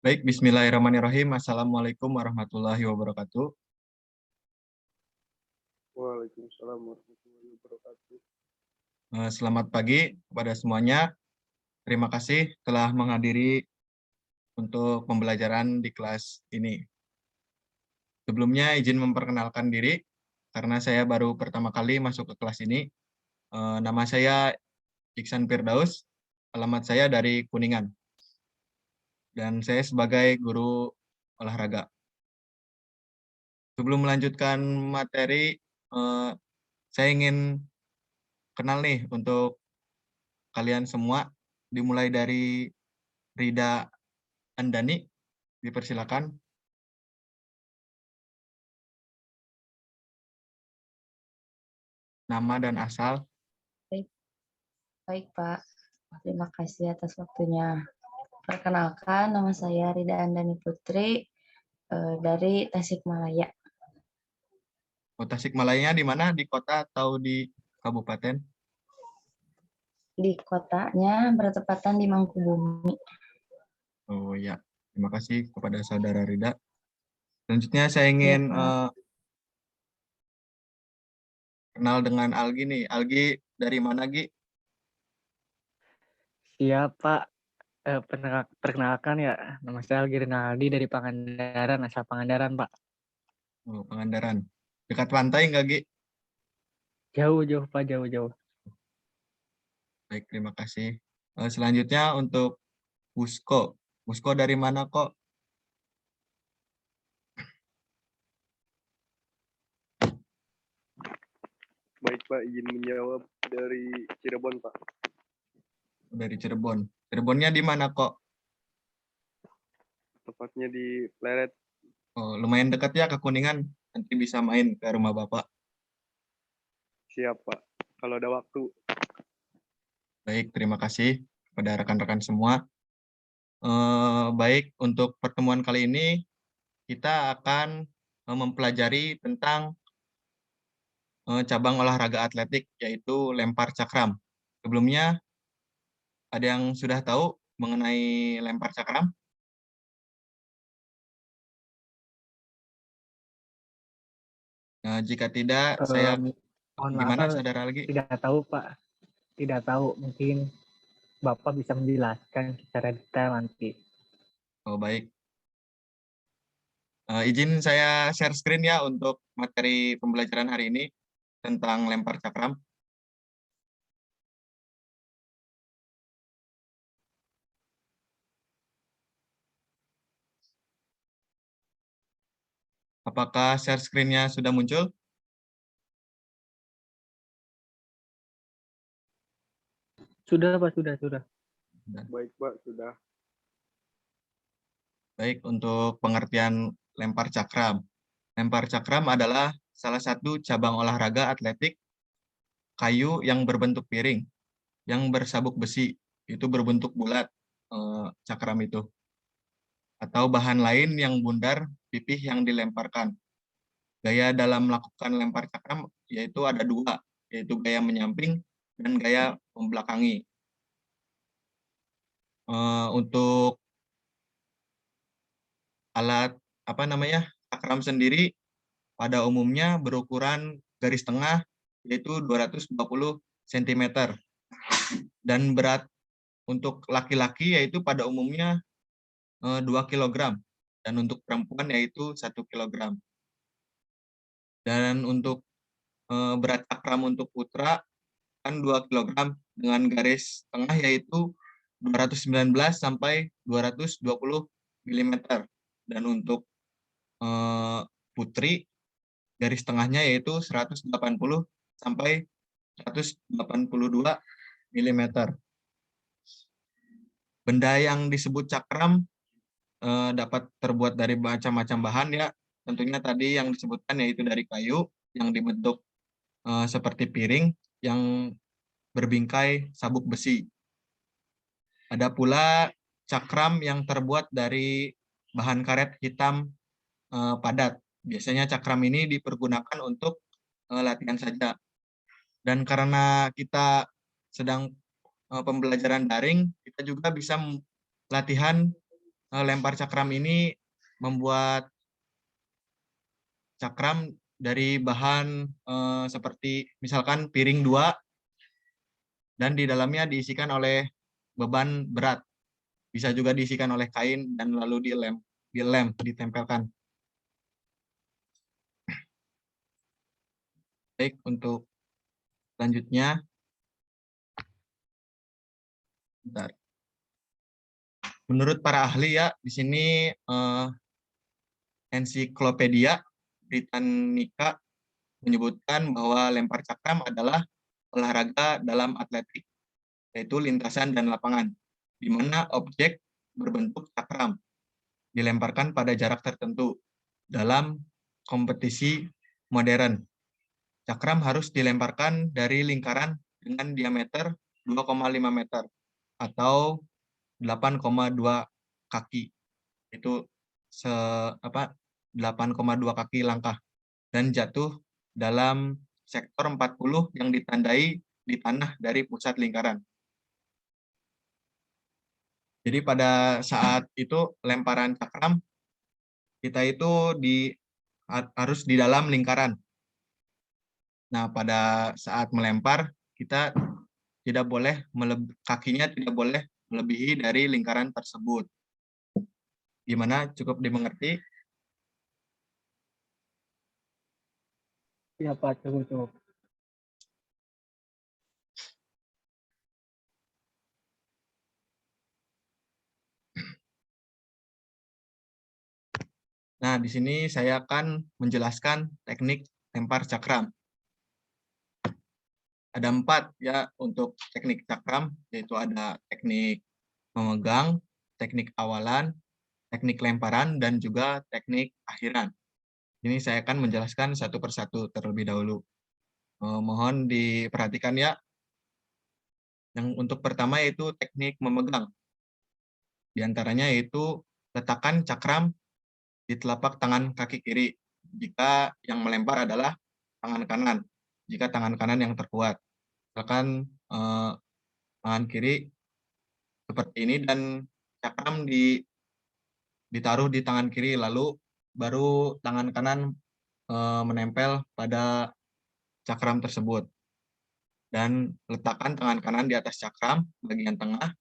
Baik, bismillahirrahmanirrahim. Assalamualaikum warahmatullahi wabarakatuh. Waalaikumsalam warahmatullahi wabarakatuh. Selamat pagi kepada semuanya. Terima kasih telah menghadiri untuk pembelajaran di kelas ini. Sebelumnya izin memperkenalkan diri, karena saya baru pertama kali masuk ke kelas ini. Nama saya Iksan Firdaus, alamat saya dari Kuningan. Dan saya sebagai guru olahraga. Sebelum melanjutkan materi, saya ingin kenal nih untuk kalian semua, dimulai dari Rida Andani, dipersilakan. Nama dan asal. Baik, Pak. Terima kasih atas waktunya. Perkenalkan, nama saya Rida Andani Putri dari Tasikmalaya. Tasikmalaya di mana? Di kota atau di kabupaten? Di kotanya bertepatan di Mangkubumi. Oh ya, terima kasih kepada saudara Rida. Selanjutnya saya ingin kenal dengan Algi nih. Algi dari mana, Gi? Iya, Pak. Perkenalkan ya, nama saya Algi Rinaldi dari Pangandaran, asal Pangandaran, Pak. Oh, Pangandaran. Dekat pantai nggak, Gi? Jauh-jauh, Pak, jauh-jauh. Baik, terima kasih. Selanjutnya untuk Pusko. Pusko dari mana kok? Baik Pak, izin menjawab dari Cirebon Pak. Dari Cirebon. Cirebonnya di mana kok? Tepatnya di Pleret. Oh, lumayan dekat ya ke Kuningan. Nanti bisa main ke rumah Bapak. Siap Pak, kalau ada waktu. Baik, terima kasih kepada rekan-rekan semua. Baik, untuk pertemuan kali ini kita akan mempelajari tentang cabang olahraga atletik, yaitu lempar cakram. Sebelumnya, ada yang sudah tahu mengenai lempar cakram? Nah, jika tidak, saya mohon gimana, maaf, saudara lagi? tidak tahu, Pak. Tidak tahu, mungkin Bapak bisa menjelaskan secara detail nanti. Oh, baik. Izin saya share screen ya untuk materi pembelajaran hari ini tentang lempar cakram. Apakah share screen-nya sudah muncul? Sudah, Pak, sudah. Baik Pak, sudah. Baik, untuk pengertian lempar cakram. Lempar cakram adalah salah satu cabang olahraga atletik kayu yang berbentuk piring, yang bersabuk besi, itu berbentuk bulat, cakram itu. Atau bahan lain yang bundar, pipih yang dilemparkan. Gaya dalam melakukan lempar cakram yaitu ada dua, yaitu gaya menyamping dan gaya membelakangi. Untuk alat cakram sendiri pada umumnya berukuran garis tengah yaitu 220 cm dan berat untuk laki-laki yaitu pada umumnya 2 kg dan untuk perempuan yaitu 1 kg. Dan untuk berat cakram untuk putra kan 2 kg dengan garis tengah yaitu 219 sampai 220 mm. Dan untuk putri garis tengahnya yaitu 180 sampai 182 mm. Benda yang disebut cakram dapat terbuat dari macam-macam bahan ya. Tentunya tadi yang disebutkan yaitu dari kayu yang dibentuk seperti piring yang berbingkai sabuk besi. Ada pula cakram yang terbuat dari bahan karet hitam padat. Biasanya cakram ini dipergunakan untuk latihan saja. Dan karena kita sedang pembelajaran daring, kita juga bisa latihan lempar cakram ini membuat cakram dari bahan seperti misalkan piring 2 dan di dalamnya diisikan oleh beban berat. Bisa juga diisikan oleh kain dan lalu dilem, ditempelkan. Baik, untuk selanjutnya, bentar. Menurut para ahli ya, di sini ensiklopedia Britannica menyebutkan bahwa lempar cakram adalah olahraga dalam atletik, yaitu lintasan dan lapangan, di mana objek berbentuk cakram dilemparkan pada jarak tertentu. Dalam kompetisi modern, cakram harus dilemparkan dari lingkaran dengan diameter 2,5 meter atau 8,2 kaki. Itu 8,2 kaki langkah dan jatuh dalam sektor 40 yang ditandai di tanah dari pusat lingkaran. Jadi pada saat itu lemparan cakram kita itu harus di dalam lingkaran. Nah, pada saat melempar kita tidak boleh kakinya tidak boleh melebihi dari lingkaran tersebut. Gimana? Cukup dimengerti? Iya Pak, cukup. Nah, di sini saya akan menjelaskan teknik lempar cakram. Ada 4 ya untuk teknik cakram, yaitu ada teknik memegang, teknik awalan, teknik lemparan, dan juga teknik akhiran. Ini saya akan menjelaskan satu persatu terlebih dahulu. Mohon diperhatikan ya. Yang untuk pertama yaitu teknik memegang. Di antaranya yaitu letakkan cakram di telapak tangan kaki kiri jika yang melempar adalah tangan kanan, jika tangan kanan yang terkuat. Misalkan tangan kiri seperti ini dan cakram ditaruh di tangan kiri, lalu baru tangan kanan menempel pada cakram tersebut. Dan letakkan tangan kanan di atas cakram bagian tengah,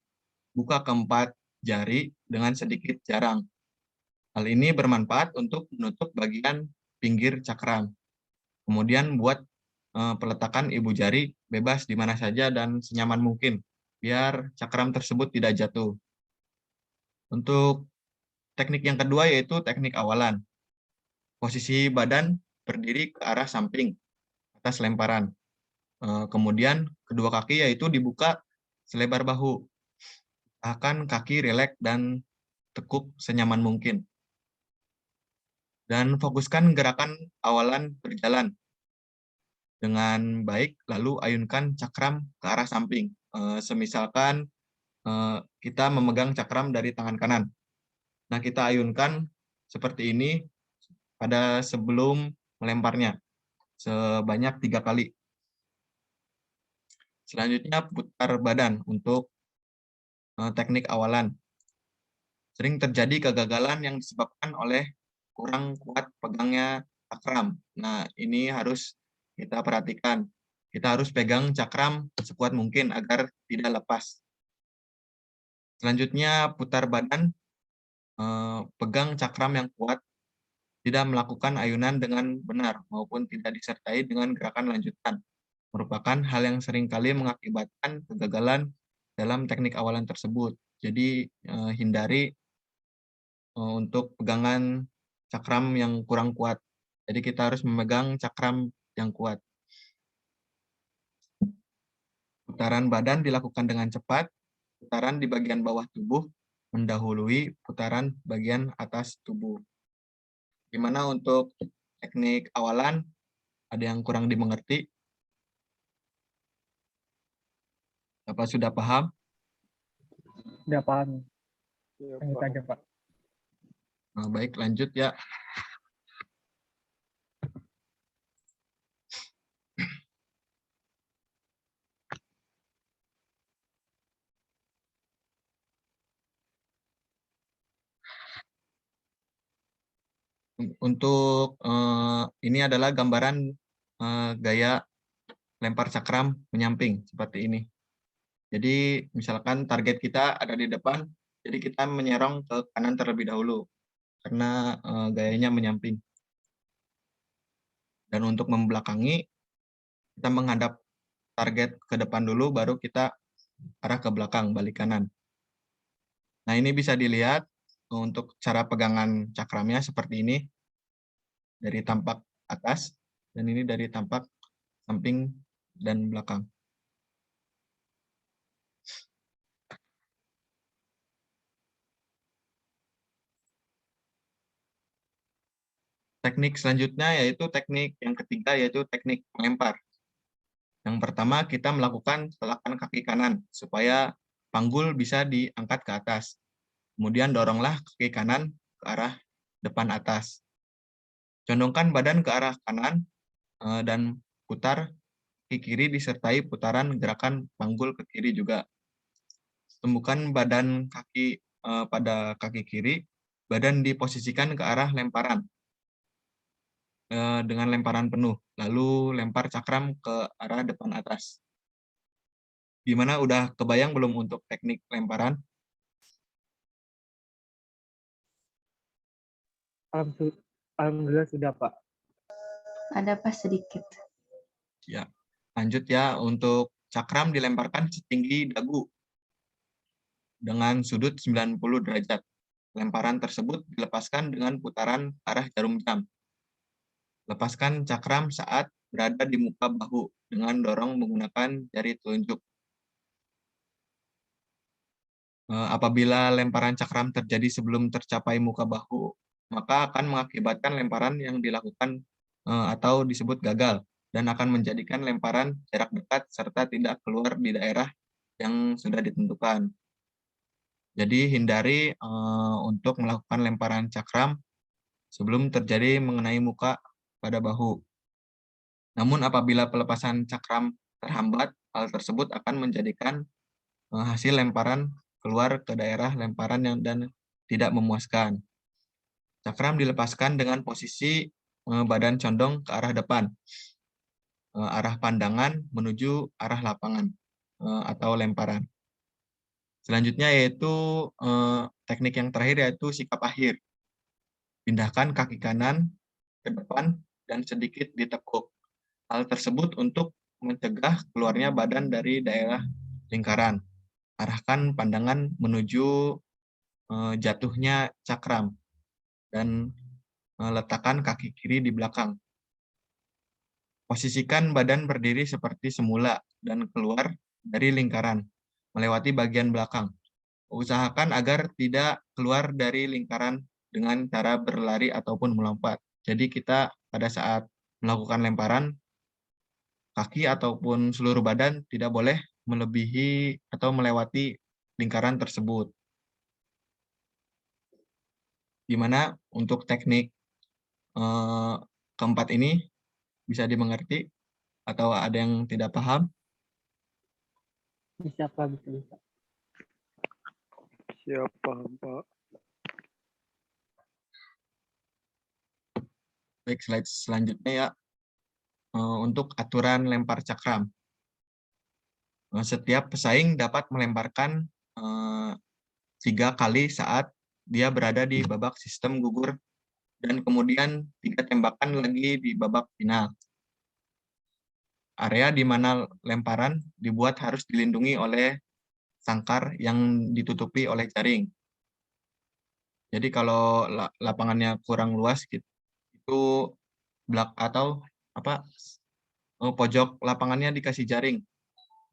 buka keempat jari dengan sedikit jarang. Hal ini bermanfaat untuk menutup bagian pinggir cakram. Kemudian buat peletakan ibu jari bebas di mana saja dan senyaman mungkin, biar cakram tersebut tidak jatuh. Untuk teknik yang kedua yaitu teknik awalan. Posisi badan berdiri ke arah samping atas lemparan. Kemudian kedua kaki yaitu dibuka selebar bahu. Akan kaki rileks dan tekuk senyaman mungkin. Dan fokuskan gerakan awalan berjalan dengan baik, lalu ayunkan cakram ke arah samping. Semisalkan kita memegang cakram dari tangan kanan. Nah, kita ayunkan seperti ini pada sebelum melemparnya, sebanyak 3 kali. Selanjutnya putar badan untuk teknik awalan. Sering terjadi kegagalan yang disebabkan oleh kurang kuat pegangnya cakram. Nah, ini harus kita perhatikan. Kita harus pegang cakram sekuat mungkin agar tidak lepas. Selanjutnya putar badan, pegang cakram yang kuat, tidak melakukan ayunan dengan benar maupun tidak disertai dengan gerakan lanjutan. Merupakan hal yang seringkali mengakibatkan kegagalan dalam teknik awalan tersebut. Jadi hindari untuk pegangan cakram yang kurang kuat. Jadi kita harus memegang cakram yang kuat. Putaran badan dilakukan dengan cepat, putaran di bagian bawah tubuh mendahului putaran bagian atas tubuh. Gimana untuk teknik awalan? Ada yang kurang dimengerti? Bapak sudah paham? Udah paham. Ya, Lanjut Pak. aja Pak. Nah, baik, lanjut ya. Untuk ini adalah gambaran gaya lempar cakram menyamping seperti ini. Jadi misalkan target kita ada di depan, jadi kita menyerong ke kanan terlebih dahulu karena gayanya menyamping. Dan untuk membelakangi, kita menghadap target ke depan dulu, baru kita arah ke belakang, balik kanan. Nah, ini bisa dilihat untuk cara pegangan cakramnya seperti ini, dari tampak atas, dan ini dari tampak samping dan belakang. Teknik selanjutnya yaitu teknik yang ketiga, yaitu teknik melempar. Yang pertama, kita melakukan telakan kaki kanan supaya panggul bisa diangkat ke atas. Kemudian doronglah kaki kanan ke arah depan atas. Condongkan badan ke arah kanan dan putar kaki kiri disertai putaran gerakan panggul ke kiri juga. Temukan badan kaki pada kaki kiri, badan diposisikan ke arah lemparan dengan lemparan penuh, lalu lempar cakram ke arah depan atas. Gimana, udah kebayang belum untuk teknik lemparan? Alhamdulillah sudah, Pak. Ada pas sedikit. Ya, lanjut ya, untuk cakram dilemparkan setinggi dagu dengan sudut 90 derajat. Lemparan tersebut dilepaskan dengan putaran arah jarum jam. Lepaskan cakram saat berada di muka bahu dengan dorong menggunakan jari telunjuk. Apabila lemparan cakram terjadi sebelum tercapai muka bahu, maka akan mengakibatkan lemparan yang dilakukan atau disebut gagal, dan akan menjadikan lemparan jarak dekat serta tidak keluar di daerah yang sudah ditentukan. Jadi hindari untuk melakukan lemparan cakram sebelum terjadi mengenai muka pada bahu. Namun apabila pelepasan cakram terhambat, hal tersebut akan menjadikan hasil lemparan keluar ke daerah lemparan yang dan tidak memuaskan. Cakram dilepaskan dengan posisi badan condong ke arah depan, arah pandangan menuju arah lapangan atau lemparan. Selanjutnya yaitu teknik yang terakhir, yaitu sikap akhir. Pindahkan kaki kanan ke depan dan sedikit ditekuk. Hal tersebut untuk mencegah keluarnya badan dari daerah lingkaran. Arahkan pandangan menuju jatuhnya cakram dan letakkan kaki kiri di belakang. Posisikan badan berdiri seperti semula dan keluar dari lingkaran, melewati bagian belakang. Usahakan agar tidak keluar dari lingkaran dengan cara berlari ataupun melompat. Jadi kita pada saat melakukan lemparan, kaki ataupun seluruh badan tidak boleh melebihi atau melewati lingkaran tersebut. Gimana untuk teknik keempat ini, bisa dimengerti atau ada yang tidak paham? Bisa, Pak, bisa. Siap, paham, Pak. Baik, slide selanjutnya ya. Untuk aturan lempar cakram. Setiap pesaing dapat melemparkan 3 kali saat dia berada di babak sistem gugur, dan kemudian 3 tembakan lagi di babak final. Area di mana lemparan dibuat harus dilindungi oleh sangkar yang ditutupi oleh jaring. Jadi kalau lapangannya kurang luas gitu, itu pojok lapangannya dikasih jaring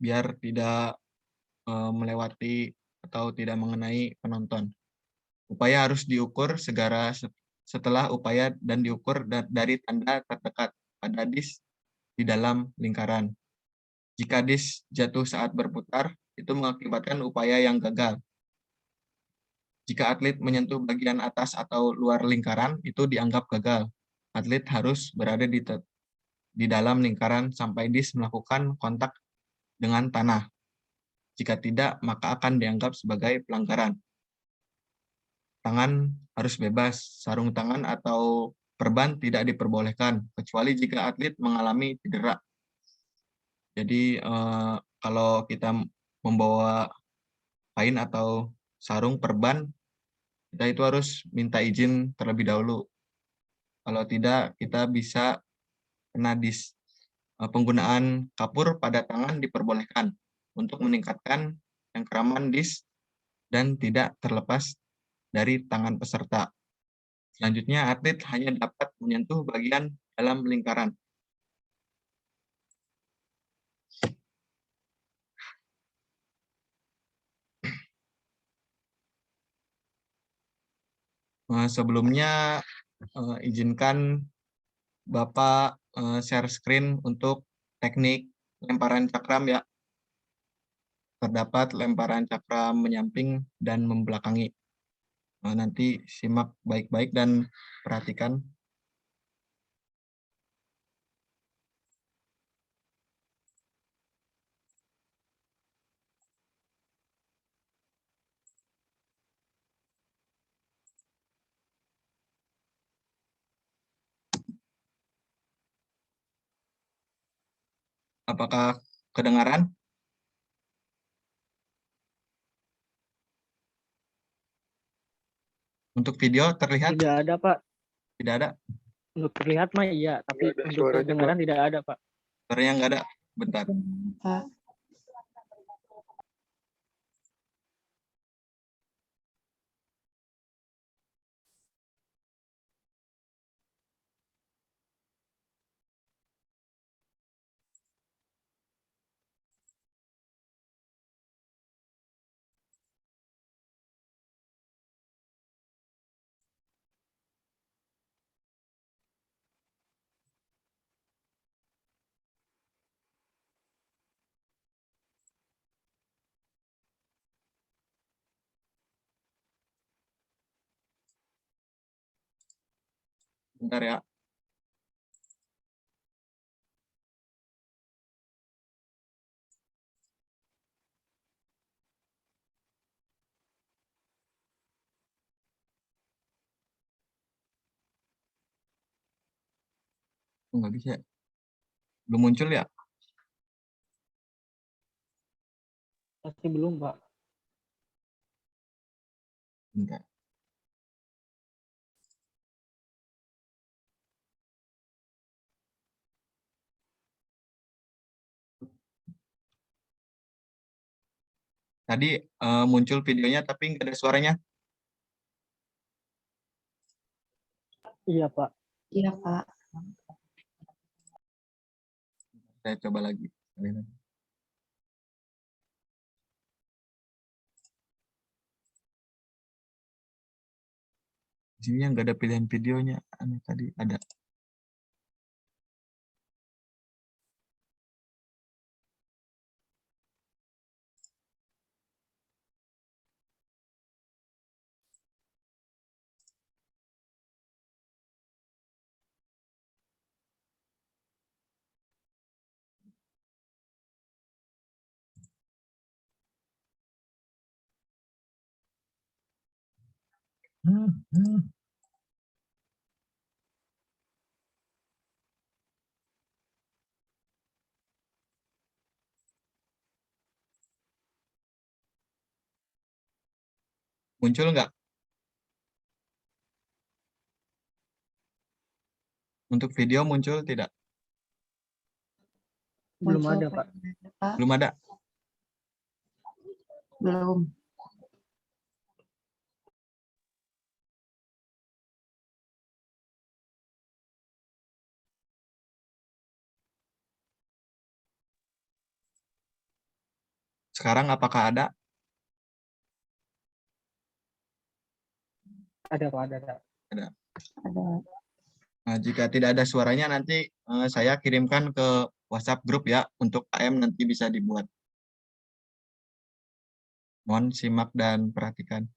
biar tidak melewati atau tidak mengenai penonton. Upaya harus diukur segera setelah upaya dan diukur dari tanda terdekat pada disk di dalam lingkaran. Jika disk jatuh saat berputar, itu mengakibatkan upaya yang gagal. Jika atlet menyentuh bagian atas atau luar lingkaran, itu dianggap gagal. Atlet harus berada di dalam lingkaran sampai disk melakukan kontak dengan tanah. Jika tidak, maka akan dianggap sebagai pelanggaran. tangan harus bebas, sarung tangan atau perban tidak diperbolehkan, kecuali jika atlet mengalami cedera. Jadi kalau kita membawa kain atau sarung perban, kita itu harus minta izin terlebih dahulu. Kalau tidak, kita bisa kena penggunaan kapur pada tangan diperbolehkan untuk meningkatkan cengkraman dan tidak terlepas dari tangan peserta. Selanjutnya, atlet hanya dapat menyentuh bagian dalam lingkaran. Sebelumnya, izinkan Bapak share screen untuk teknik lemparan cakram ya. Terdapat lemparan cakram menyamping dan membelakangi. Nanti simak baik-baik dan perhatikan. Apakah kedengaran? Untuk video terlihat? Tidak ada, Pak. Tidak ada. Untuk terlihat mah iya, tapi Nggak ada untuk suaranya, kedengaran tidak ada, Pak. Suaranya nggak ada. Bentar. Pak. Bentar ya. Nggak bisa. Belum muncul ya? Masih belum, Pak. Bentar. Tadi muncul videonya tapi nggak ada suaranya. Iya, Pak. Iya, Pak. Saya coba lagi. Di sini nggak ada pilihan videonya. Tadi ada. Muncul nggak? Untuk video muncul tidak? Belum Muncul, ada, Pak. Pak. Belum ada. Belum. Sekarang apakah ada? Ada, Pak. Ada. Ada. Ada. Nah, jika tidak ada suaranya nanti saya kirimkan ke WhatsApp grup ya untuk AM nanti bisa dibuat. Mohon simak dan perhatikan.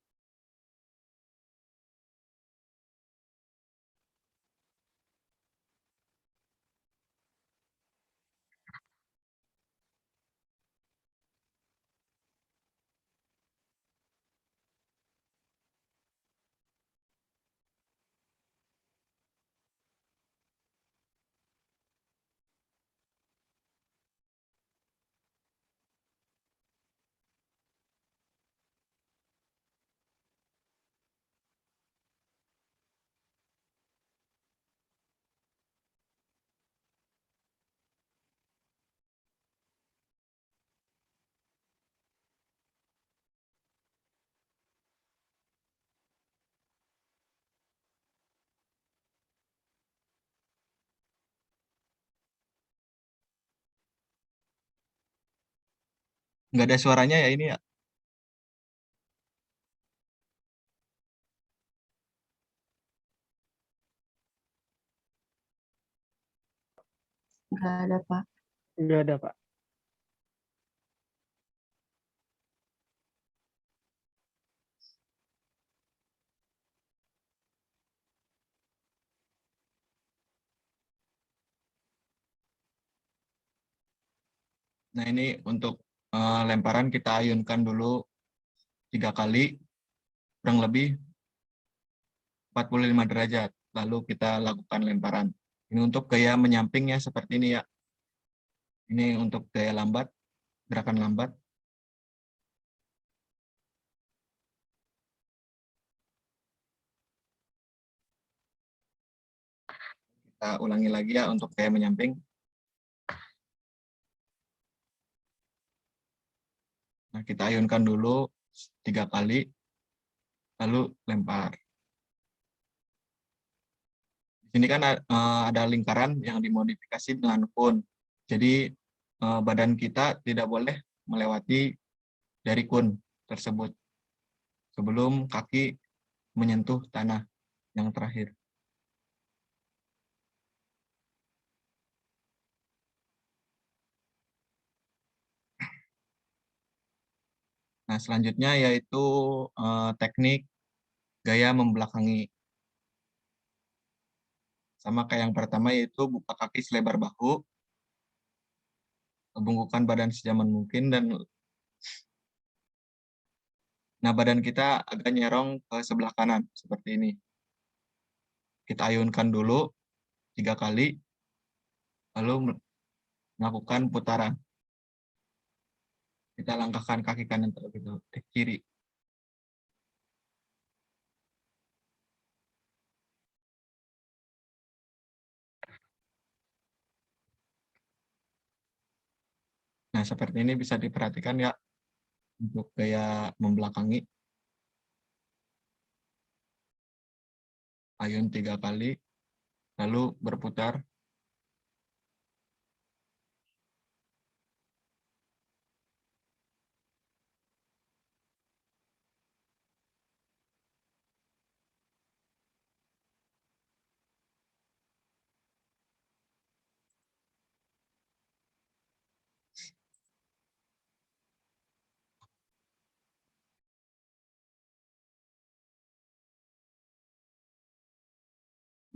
Nggak ada suaranya ya ini ya? Nggak ada, Pak. Enggak ada, Pak. Nah ini untuk lemparan kita ayunkan dulu 3 kali, kurang lebih 45 derajat. Lalu kita lakukan lemparan. Ini untuk gaya menyamping ya, seperti ini ya. Ini untuk gaya lambat, gerakan lambat. Kita ulangi lagi ya untuk gaya menyamping. Nah, kita ayunkan dulu 3 kali, lalu lempar. Di sini kan ada lingkaran yang dimodifikasi dengan kun. Jadi badan kita tidak boleh melewati dari kun tersebut sebelum kaki menyentuh tanah yang terakhir. Nah, selanjutnya yaitu teknik gaya membelakangi. Sama kayak yang pertama, yaitu buka kaki selebar bahu, bungkukan badan sejaman mungkin, dan nah badan kita agak nyerong ke sebelah kanan, seperti ini. Kita ayunkan dulu 3 kali, lalu melakukan putaran. Kita langkahkan kaki kanan terlebih dahulu, kiri. Nah, seperti ini bisa diperhatikan ya, untuk gaya membelakangi. Ayun 3 kali, lalu berputar.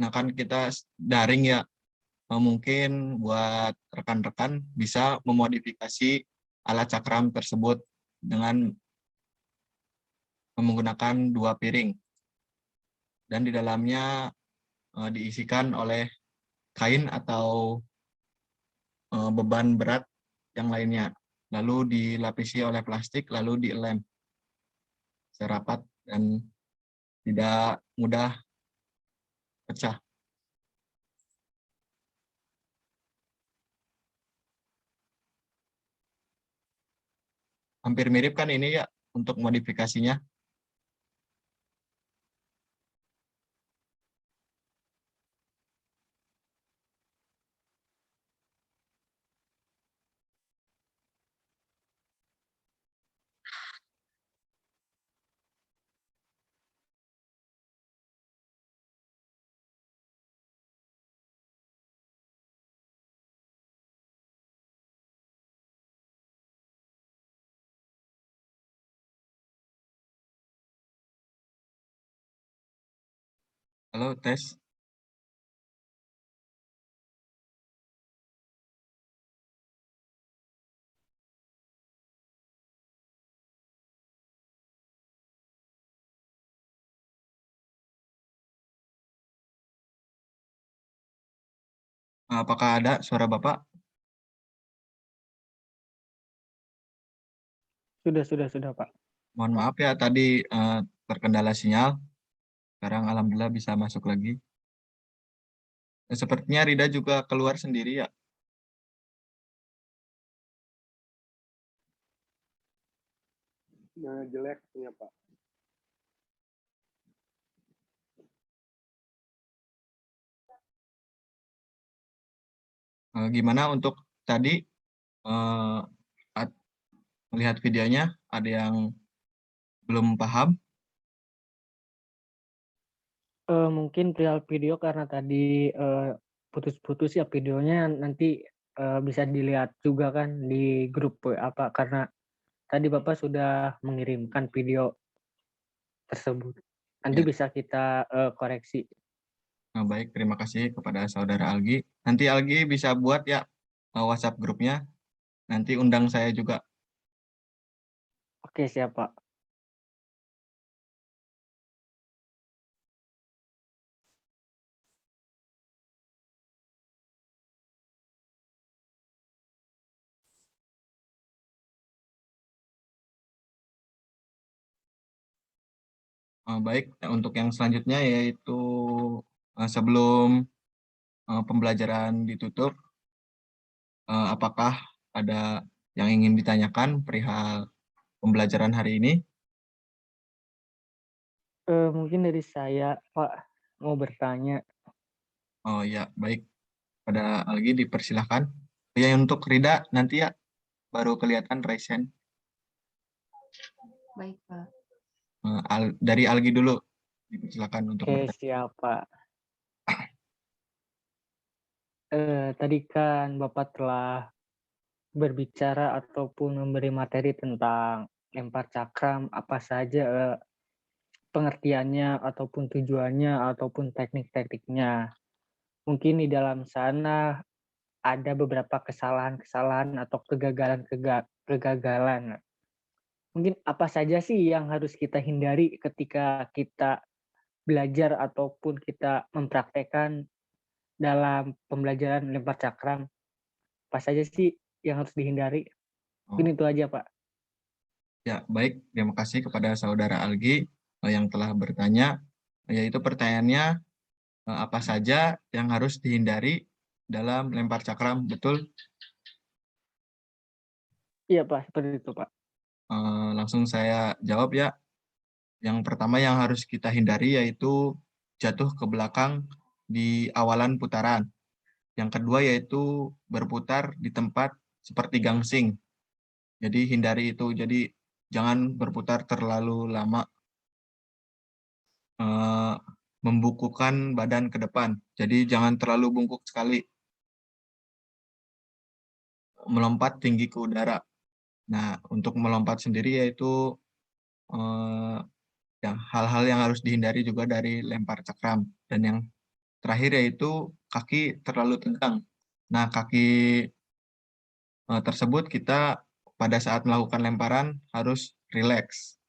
Nah, kan kita daring ya, mungkin buat rekan-rekan bisa memodifikasi alat cakram tersebut dengan menggunakan 2 piring. Dan di dalamnya diisikan oleh kain atau beban berat yang lainnya. Lalu dilapisi oleh plastik, lalu dilem serapat dan tidak mudah pecah. Hampir mirip kan ini ya untuk modifikasinya. Halo, tes. Apakah ada suara Bapak? Sudah, Pak. Mohon maaf ya, tadi terkendala sinyal. Sekarang alhamdulillah bisa masuk lagi. Sepertinya Rida juga keluar sendiri ya. Nah, jelek punya Pak. Gimana untuk tadi eh, melihat videonya, ada yang belum paham? Mungkin perihal video karena tadi putus-putus ya videonya, nanti bisa dilihat juga kan di grup WA Pak, karena tadi Bapak sudah mengirimkan video tersebut. Nanti Ya. bisa kita koreksi. Nah, baik, terima kasih kepada saudara Algi. Nanti Algi bisa buat ya WhatsApp grupnya. Nanti undang saya juga. Oke, siap Pak. Baik, untuk yang selanjutnya yaitu sebelum pembelajaran ditutup, apakah ada yang ingin ditanyakan perihal pembelajaran hari ini? Mungkin dari saya Pak mau bertanya. Oh ya, baik. Pada Algi dipersilahkan. Ya, untuk Rida nanti ya baru kelihatan Raisen. Baik, Pak. Dari Algi dulu. Dipersilakan untuk Oke, bertanya. siap Pak. Tadi kan Bapak telah berbicara ataupun memberi materi tentang lempar cakram, apa saja pengertiannya ataupun tujuannya ataupun teknik-tekniknya. Mungkin di dalam sana ada beberapa kesalahan-kesalahan atau kegagalan. Mungkin apa saja sih yang harus kita hindari ketika kita belajar ataupun kita mempraktekkan dalam pembelajaran lempar cakram? Apa saja sih yang harus dihindari? Oh, Mungkin itu aja, Pak. ya, baik. Terima kasih kepada saudara Algi yang telah bertanya. Yaitu pertanyaannya, apa saja yang harus dihindari dalam lempar cakram, betul? Iya, Pak, seperti itu, Pak. Langsung saya jawab ya. Yang pertama yang harus kita hindari yaitu jatuh ke belakang di awalan putaran. Yang kedua yaitu berputar di tempat seperti gangsing. Jadi hindari itu. Jadi jangan berputar terlalu lama. Membukukan badan ke depan. Jadi jangan terlalu bungkuk sekali. Melompat tinggi ke udara. Nah, untuk melompat sendiri yaitu ya, hal-hal yang harus dihindari juga dari lempar cakram. Dan yang terakhir yaitu kaki terlalu tegang. Nah, kaki tersebut kita pada saat melakukan lemparan harus rileks.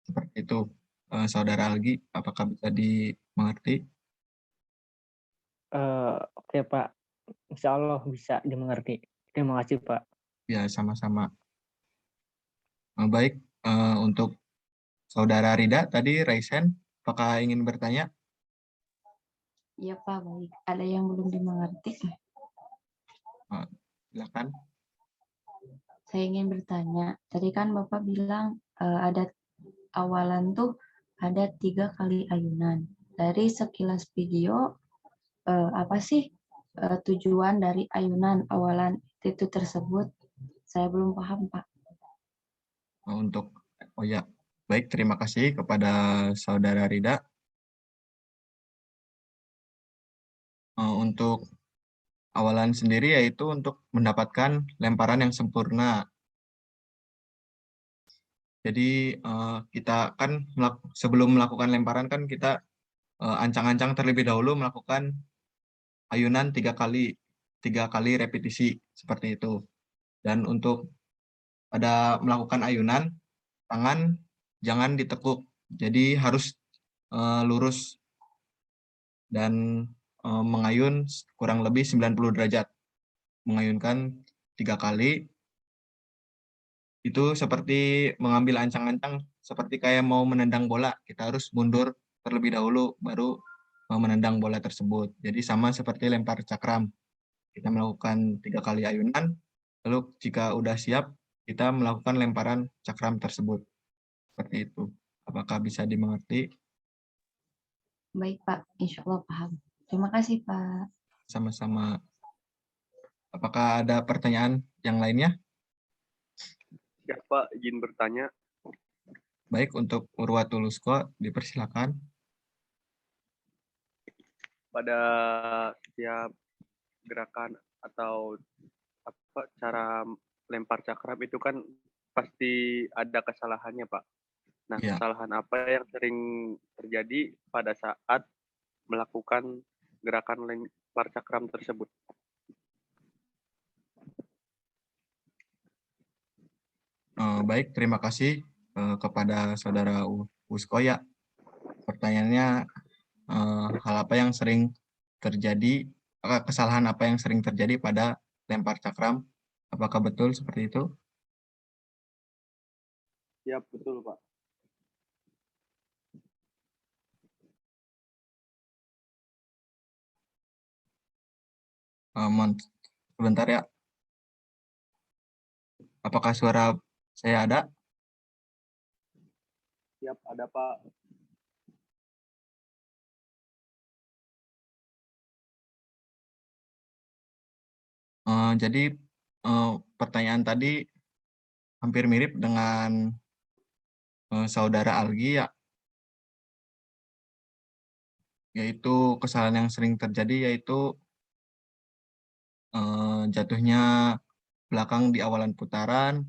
Seperti itu, Saudara Algi, apakah bisa dimengerti? Oke, Pak. Insya Allah bisa dimengerti. Terima kasih, Pak. Ya, sama-sama. Baik, untuk Saudara Rida tadi, Raisen, apakah ingin bertanya? Iya, Pak, baik. Ada yang belum dimengerti? Silakan. Saya ingin bertanya. Tadi kan Bapak bilang ada awalan tuh ada 3 kali ayunan. Dari sekilas video, apa sih tujuan dari ayunan awalan itu tersebut? Saya belum paham, Pak. Oh ya, baik, terima kasih kepada Saudara Rida. Untuk awalan sendiri yaitu untuk mendapatkan lemparan yang sempurna. Jadi kita kan sebelum melakukan lemparan kan kita ancang-ancang terlebih dahulu melakukan ayunan 3 kali repetisi seperti itu. Dan untuk pada melakukan ayunan, tangan jangan ditekuk. Jadi harus lurus dan mengayun kurang lebih 90 derajat. Mengayunkan 3 kali, itu seperti mengambil ancang-ancang, seperti kayak mau menendang bola. Kita harus mundur terlebih dahulu, baru menendang bola tersebut. Jadi sama seperti lempar cakram. Kita melakukan 3 kali ayunan, lalu jika udah siap, kita melakukan lemparan cakram tersebut. Seperti itu. Apakah bisa dimengerti? Baik, Pak. Insya Allah paham. Terima kasih, Pak. Sama-sama. Apakah ada pertanyaan yang lainnya? Siapa izin bertanya? Baik, untuk Urwatulusko dipersilakan. Pada setiap gerakan atau apa cara lempar cakram itu kan pasti ada kesalahannya, Pak. Nah, Ya, kesalahan apa yang sering terjadi pada saat melakukan gerakan lempar cakram tersebut? baik, terima kasih kepada Saudara Usko ya. Pertanyaannya, hal apa yang sering terjadi, kesalahan apa yang sering terjadi pada lempar cakram? Apakah betul seperti itu? Ya, betul, Pak. Sebentar ya. Apakah suara saya ada? Siap, ada, Pak. Jadi pertanyaan tadi hampir mirip dengan Saudara Algi ya, yaitu kesalahan yang sering terjadi yaitu jatuhnya belakang di awalan putaran,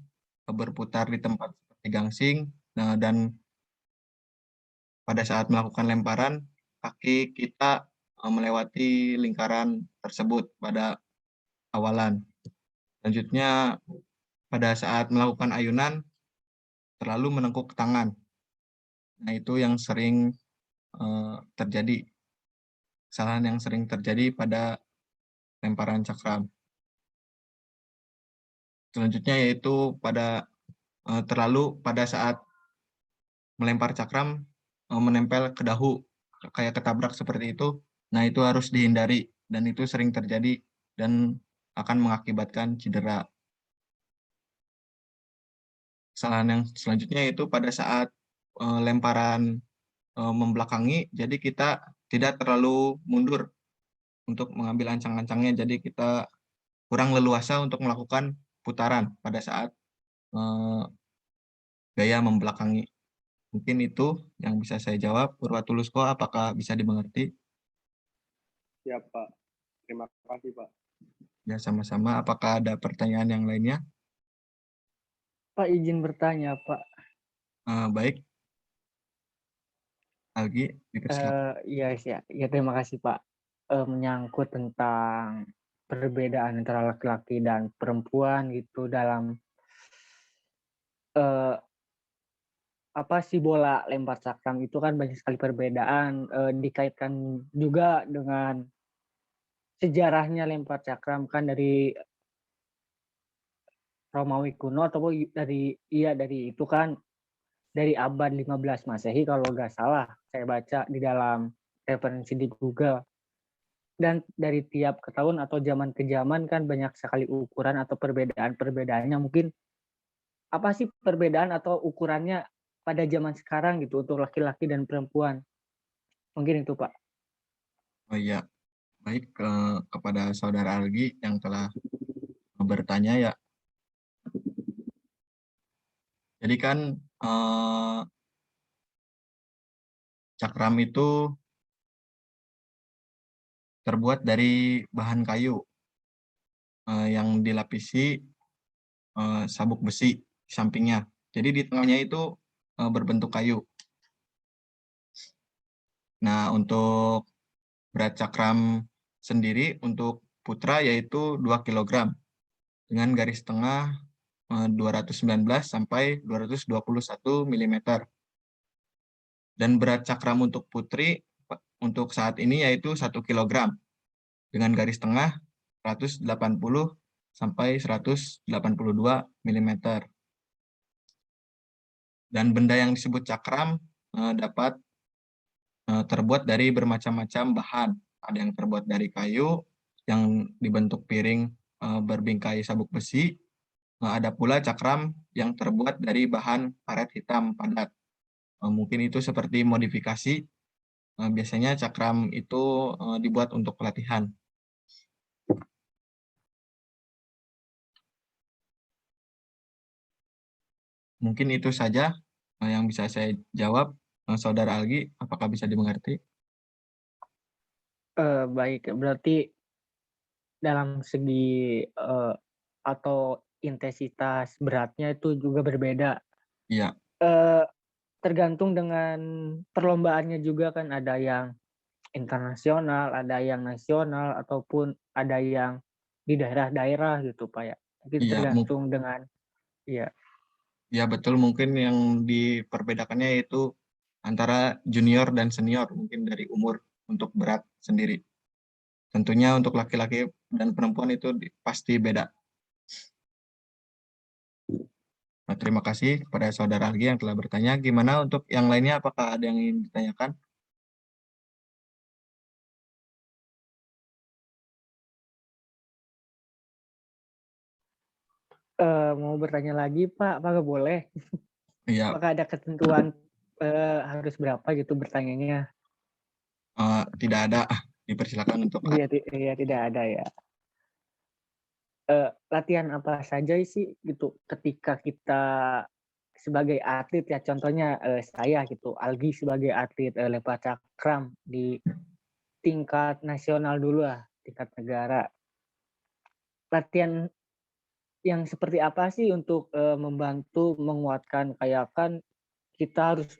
berputar di tempat seperti gangsing, dan pada saat melakukan lemparan, kaki kita melewati lingkaran tersebut pada awalan. Selanjutnya, pada saat melakukan ayunan, terlalu menekuk tangan. Nah, itu yang sering terjadi, kesalahan yang sering terjadi pada lemparan cakram. Selanjutnya yaitu terlalu pada saat melempar cakram menempel ke dahu, kayak ketabrak seperti itu. Nah, itu harus dihindari dan itu sering terjadi dan akan mengakibatkan cedera. Kesalahan yang selanjutnya yaitu pada saat lemparan membelakangi, jadi kita tidak terlalu mundur untuk mengambil ancang-ancangnya, jadi kita kurang leluasa untuk melakukan putaran pada saat gaya membelakangi. Mungkin itu yang bisa saya jawab. Purwatulusko, apakah bisa dimengerti? Siap, Pak. Terima kasih, Pak. Ya, sama-sama. Apakah ada pertanyaan yang lainnya? Pak izin bertanya, Pak. Baik, Algi, dipersilakan. Iya, ya, terima kasih Pak. Menyangkut tentang perbedaan antara laki-laki dan perempuan gitu dalam eh, apa sih bola lempar cakram itu kan banyak sekali perbedaan, dikaitkan juga dengan sejarahnya lempar cakram kan dari Romawi kuno atau dari itu kan dari abad 15 Masehi kalau nggak salah saya baca di dalam referensi di Google. Dan dari tiap ke tahun atau zaman ke zaman kan banyak sekali ukuran atau perbedaan-perbedaannya. Mungkin apa sih perbedaan atau ukurannya pada zaman sekarang gitu untuk laki-laki dan perempuan? Mungkin itu Pak. Oh iya, baik kepada Saudara Algi yang telah bertanya ya. Jadi kan cakram itu terbuat dari bahan kayu yang dilapisi sabuk besi di sampingnya. Jadi di tengahnya itu berbentuk kayu. Nah, untuk berat cakram sendiri untuk putra yaitu 2 kg dengan garis tengah 219 sampai 221 mm. Dan berat cakram untuk putri untuk saat ini yaitu 1 kg dengan garis tengah 180 sampai 182 mm. Dan benda yang disebut cakram dapat terbuat dari bermacam-macam bahan. Ada yang terbuat dari kayu, yang dibentuk piring berbingkai sabuk besi. Ada pula cakram yang terbuat dari bahan karet hitam padat. Mungkin itu seperti modifikasi. Biasanya cakram itu dibuat untuk pelatihan. Mungkin itu saja yang bisa saya jawab. Saudara Algi, apakah bisa dimengerti? Baik, berarti dalam segi atau intensitas beratnya itu juga berbeda. Iya, Eh, Tergantung dengan perlombaannya juga kan, ada yang internasional, ada yang nasional, ataupun ada yang di daerah-daerah gitu Pak ya. Mungkin iya, tergantung dengan, ya, ya betul. Mungkin yang diperbedakannya yaitu antara junior dan senior, mungkin dari umur untuk berat sendiri. Tentunya untuk laki-laki dan perempuan itu pasti beda. Nah, terima kasih kepada saudara Algi yang telah bertanya. Gimana untuk yang lainnya, apakah ada yang ingin ditanyakan? mau bertanya lagi Pak, apakah boleh? Iya, Apakah ada ketentuan harus berapa gitu bertanyanya? tidak ada. Dipersilakan untuk Dia tidak ada ya. Latihan apa saja sih gitu ketika kita sebagai atlet ya, contohnya saya gitu, Algi sebagai atlet lempar cakram di tingkat nasional dulu lah, tingkat negara. Latihan yang seperti apa sih untuk membantu menguatkan, kayak kan kita harus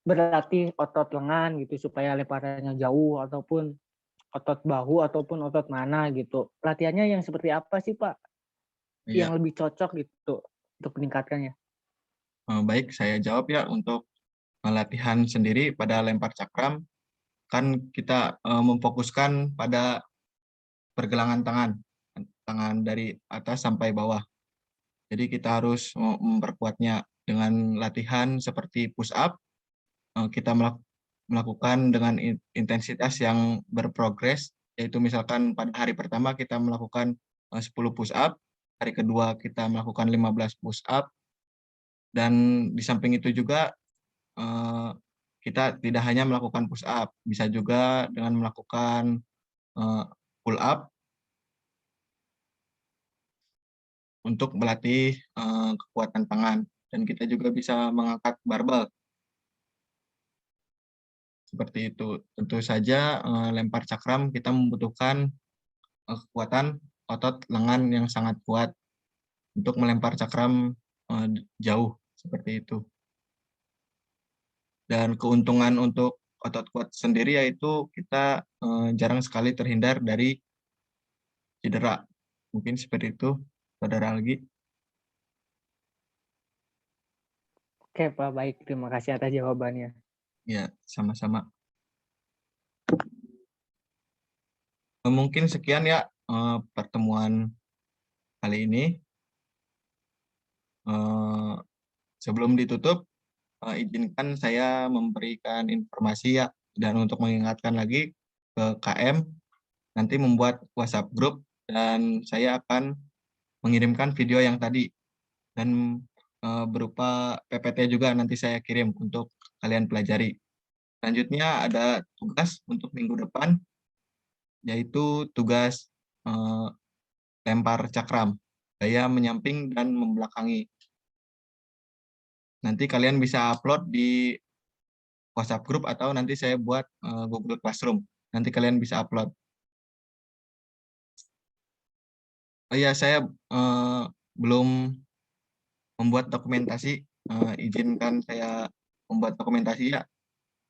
berlatih otot lengan gitu supaya lemparannya jauh, ataupun otot bahu, ataupun otot mana gitu. Latihannya yang seperti apa sih Pak iya. yang lebih cocok gitu untuk meningkatkannya? Baik, saya jawab ya. Untuk latihan sendiri pada lempar cakram, kan kita memfokuskan pada pergelangan tangan, tangan dari atas sampai bawah. Jadi kita harus memperkuatnya dengan latihan seperti push up. Kita melakukan dengan intensitas yang berprogres, yaitu misalkan pada hari pertama kita melakukan 10 push up, hari kedua kita melakukan 15 push up, dan di samping itu juga kita tidak hanya melakukan push up, bisa juga dengan melakukan pull up untuk melatih kekuatan tangan, dan kita juga bisa mengangkat barbel seperti itu. Tentu saja lempar cakram kita membutuhkan kekuatan otot lengan yang sangat kuat untuk melempar cakram jauh seperti itu. Dan keuntungan untuk otot kuat sendiri yaitu kita jarang sekali terhindar dari cedera. Mungkin seperti itu, Saudara Algi. Oke Pak, baik. Terima kasih atas jawabannya. Ya, sama-sama. Mungkin sekian ya pertemuan kali ini. Sebelum ditutup, izinkan saya memberikan informasi ya, dan untuk mengingatkan lagi ke KM, nanti membuat WhatsApp group, dan saya akan mengirimkan video yang tadi, dan berupa PPT juga nanti saya kirim untuk kalian pelajari. Selanjutnya ada tugas untuk minggu depan, yaitu tugas lempar cakram, gaya menyamping dan membelakangi. Nanti kalian bisa upload di WhatsApp group atau nanti saya buat Google Classroom. Nanti kalian bisa upload. Oh iya, saya belum membuat dokumentasi. Izinkan saya membuat dokumentasi ya.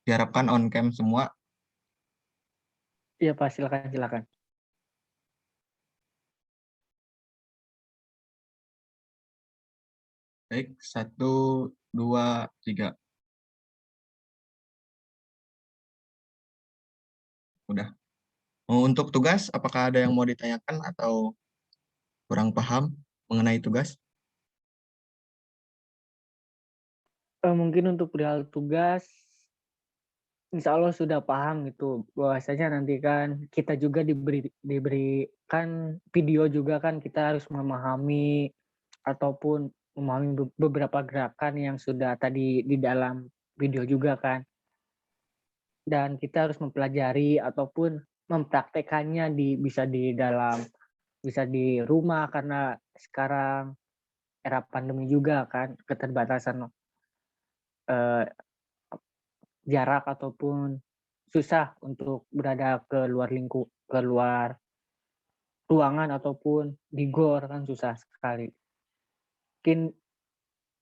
Diharapkan on cam semua. Iya Pak, silakan silakan. Baik, 1, 2, 3. Udah. Untuk tugas, apakah ada yang mau ditanyakan atau kurang paham mengenai tugas? Mungkin untuk perihal tugas, insya Allah sudah paham gitu. Bahwasanya nanti kan kita juga diberikan video juga kan, kita harus memahami ataupun memahami beberapa gerakan yang sudah tadi di dalam video juga kan. Dan kita harus mempelajari ataupun mempraktekannya bisa di rumah, karena sekarang era pandemi juga kan, keterbatasan jarak ataupun susah untuk berada ke luar ruangan ataupun di gor kan susah sekali. Mungkin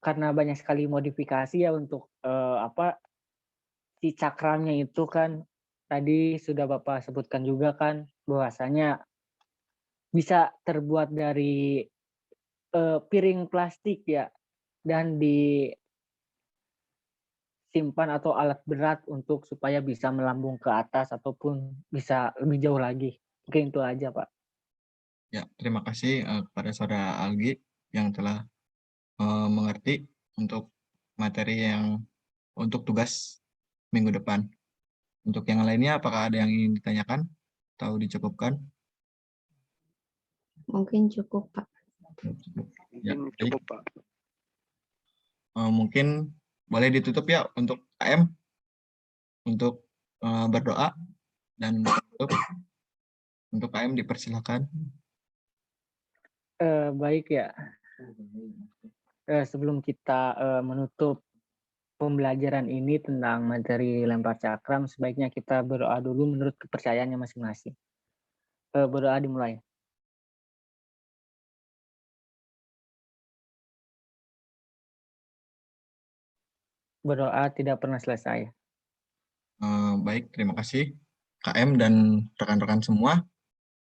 karena banyak sekali modifikasi ya untuk si cakramnya itu kan tadi sudah Bapak sebutkan juga kan bahwasanya bisa terbuat dari piring plastik ya dan disimpan atau alat berat untuk supaya bisa melambung ke atas ataupun bisa lebih jauh lagi. Mungkin itu aja, Pak. Ya, terima kasih kepada Saudara Algi yang telah mengerti untuk materi yang untuk tugas minggu depan. Untuk yang lainnya, apakah ada yang ingin ditanyakan atau dicukupkan? Mungkin cukup, Pak. Ya, Mungkin baik. cukup, Pak. Mungkin boleh ditutup ya untuk KM untuk berdoa dan untuk KM dipersilakan. Baik ya. Sebelum kita menutup pembelajaran ini tentang materi lempar cakram, sebaiknya kita berdoa dulu menurut kepercayaannya masing-masing. Berdoa dimulai. Berdoa tidak pernah selesai. Baik, terima kasih KM dan rekan-rekan semua.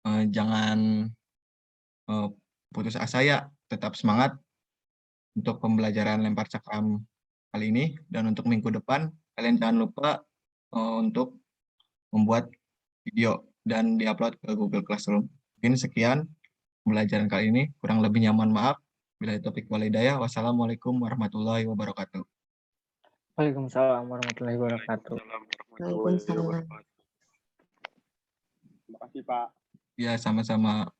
Jangan putus asa ya, tetap semangat untuk pembelajaran lempar cakram kali ini, dan untuk minggu depan kalian jangan lupa untuk membuat video dan diupload ke Google Classroom. Mungkin sekian pembelajaran kali ini, kurang lebihnya mohon maaf. Bila topik walidayah, wassalamualaikum warahmatullahi wabarakatuh. Waalaikumsalam warahmatullahi wabarakatuh. Waalaikumsalam warahmatullahi wabarakatuh. Terima kasih, Pak. Ya, sama-sama.